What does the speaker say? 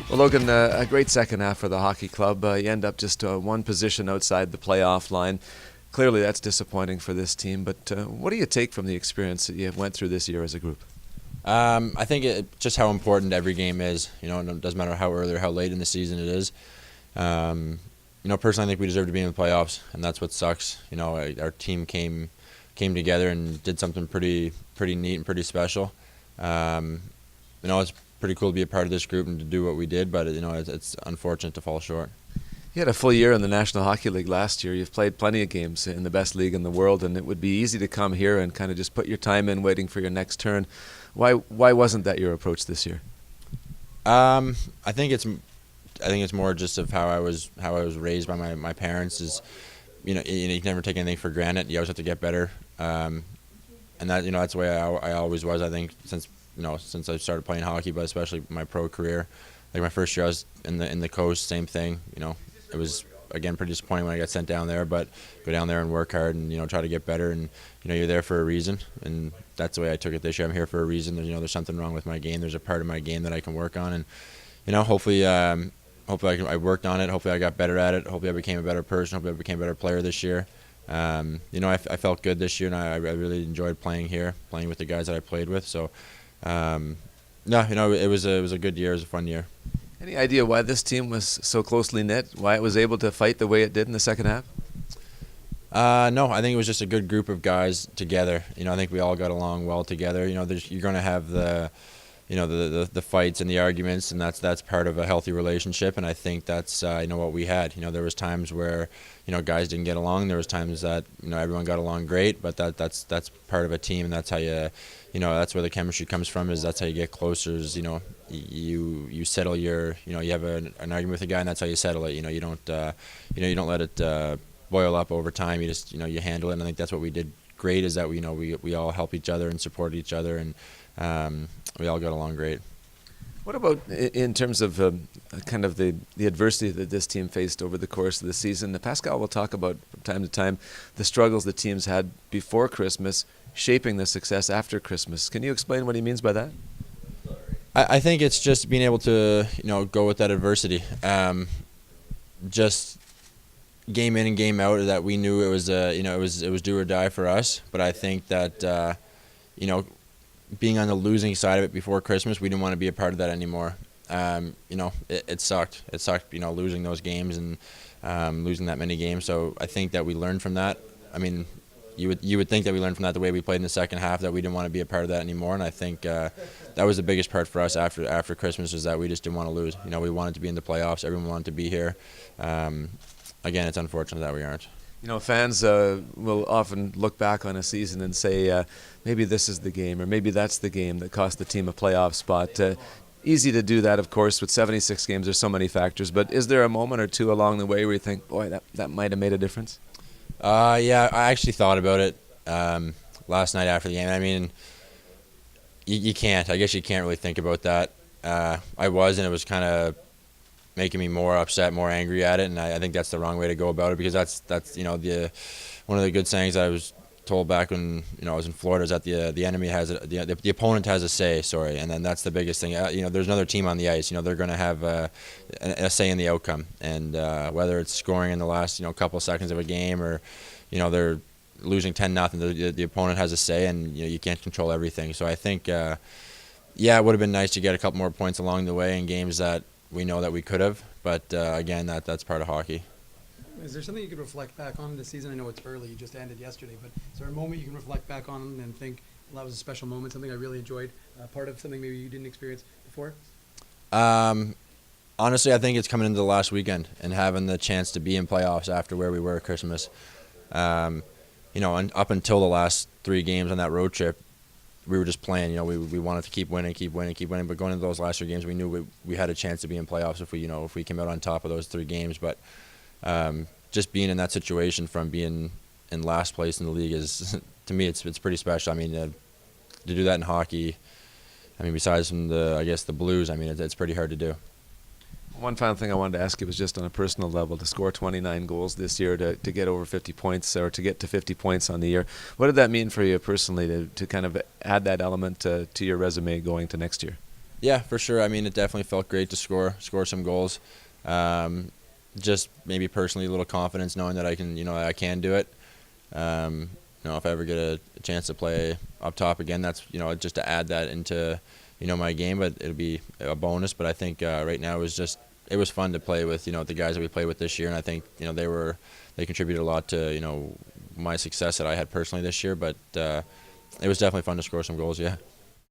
Well, Logan, a great second half for the hockey club. You end up just one position outside the playoff line. Clearly, that's disappointing for this team. But what do you take from the experience that you went through this year as a group? I think just how important every game is. It doesn't matter how early or how late in the season it is. Personally, I think we deserve to be in the playoffs, and that's what sucks. Our team came together and did something pretty neat and pretty special. It's pretty cool to be a part of this group and to do what we did, but it's unfortunate to fall short. You had a full year in the National Hockey League last year. You've played plenty of games in the best league in the world, and it would be easy to come here and kind of just put your time in waiting for your next turn. Why wasn't that your approach this year? I think it's more just of how I was raised by my parents. Is you can never take anything for granted. You always have to get better, and that's the way I always was. I think since I started playing hockey, but especially my pro career. Like my first year I was in the coast, same thing. It was again pretty disappointing when I got sent down there, but go down there and work hard and try to get better, and you're there for a reason, and that's the way I took it this year. I'm here for a reason. There's something wrong with my game. There's a part of my game that I can work on, and hopefully I worked on it. Hopefully I got better at it. Hopefully I became a better person. Hopefully I became a better player this year. I felt good this year, and I really enjoyed playing here, playing with the guys that I played with. So. It was a good year. It was a fun year. Any idea why this team was so closely knit? Why it was able to fight the way it did in the second half? No, I think it was just a good group of guys together. I think we all got along well together. You're going to have the fights and the arguments, and that's part of a healthy relationship. And I think that's what we had. There was times where guys didn't get along. There was times that everyone got along great, but that's part of a team, and that's how that's where the chemistry comes from. Is that's how you get closer. Is you settle you have an argument with a guy, and that's how you settle it. You don't let it boil up over time. You just you handle it. And I think that's what we did great. Is that we all help each other and support each other, and we all got along great. What about in terms of kind of the adversity that this team faced over the course of the season? Pascal will talk about from time to time the struggles the teams had before Christmas, shaping the success after Christmas. Can you explain what he means by that? I think it's just being able to go with that adversity. Just game in and game out, that we knew it was it was do or die for us. But I think that being on the losing side of it before Christmas, we didn't want to be a part of that anymore. It sucked. It sucked, losing those games and losing that many games. So I think that we learned from that. I mean, you would think that we learned from that the way we played in the second half, that we didn't want to be a part of that anymore. And I think that was the biggest part for us after Christmas, is that we just didn't want to lose. We wanted to be in the playoffs. Everyone wanted to be here. Again, it's unfortunate that we aren't. Fans will often look back on a season and say, maybe this is the game, or maybe that's the game that cost the team a playoff spot. Easy to do that, of course. With 76 games, there's so many factors. But is there a moment or two along the way where you think, boy, that might have made a difference? Yeah, I actually thought about it last night after the game. I mean, you can't. I guess you can't really think about that. I was, and it was kind of making me more upset, more angry at it, and I think that's the wrong way to go about it, because that's one of the good sayings I was told back when I was in Florida is that the enemy has the opponent has a say. And then that's the biggest thing. There's another team on the ice. They're going to have a say in the outcome, and whether it's scoring in the last couple seconds of a game, or they're losing 10-0, the opponent has a say, and you can't control everything. So I think it would have been nice to get a couple more points along the way in games that we know that we could have, but again, that's part of hockey. Is there something you could reflect back on this season? I know it's early, you just ended yesterday, but is there a moment you can reflect back on and think, well, that was a special moment, something I really enjoyed, part of something maybe you didn't experience before? Honestly, I think it's coming into the last weekend and having the chance to be in playoffs after where we were at Christmas. And up until the last 3 games on that road trip, we were just playing. We wanted to keep winning. But going into those last 3 games, we knew we had a chance to be in playoffs if we came out on top of those 3 games. But just being in that situation, from being in last place in the league, is to me it's pretty special. I mean, to do that in hockey, I mean, besides from the Blues, I mean, it's pretty hard to do. One final thing I wanted to ask you was just on a personal level, to score 29 goals this year, to get over 50 points, or to get to 50 points on the year. What did that mean for you personally, to kind of add that element to your resume going to next year? Yeah, for sure. I mean, it definitely felt great to score some goals. Just maybe personally a little confidence knowing that I can do it. If I ever get a chance to play up top again, that's just to add that into my game. But it'll be a bonus. But I think right now it was fun to play with the guys that we played with this year, and I think they contributed a lot to my success that I had personally this year. But it was definitely fun to score some goals. Yeah.